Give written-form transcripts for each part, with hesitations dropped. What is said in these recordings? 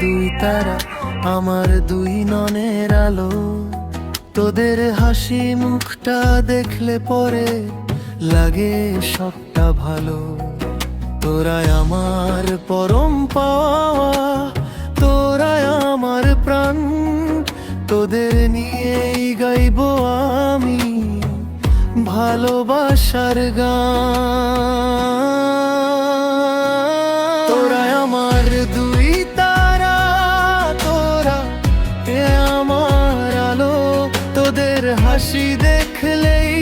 দুই তারা আমার দুই ননের আলো, তোদের হাসি মুখটা দেখলে পরে লাগে সবটা ভালো। তোরাই আমার পরম পাওয়া, তোরাই আমার প্রাণ, তোদের নিয়েই গাইব আমি ভালোবাসার গান। তোরাই আমার দুই তারা, তোরা এ আমার আলো, তোদের হাসি দেখলেই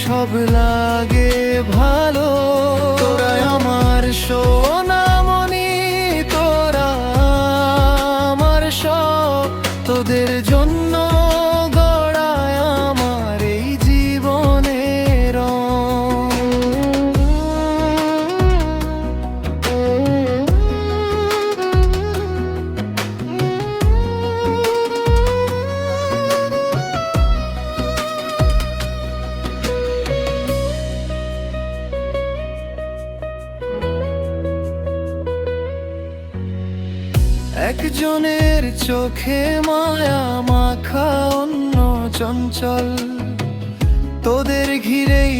সব লাগে ভালো। তোরাই আমার সোনামণি, তোরা আমার সব, তোদের জন্য গড়ায় আমার এই জীবনের রং। একজনের চোখে মায়া মাখা অন্য চঞ্চল, তোদের ঘিরেই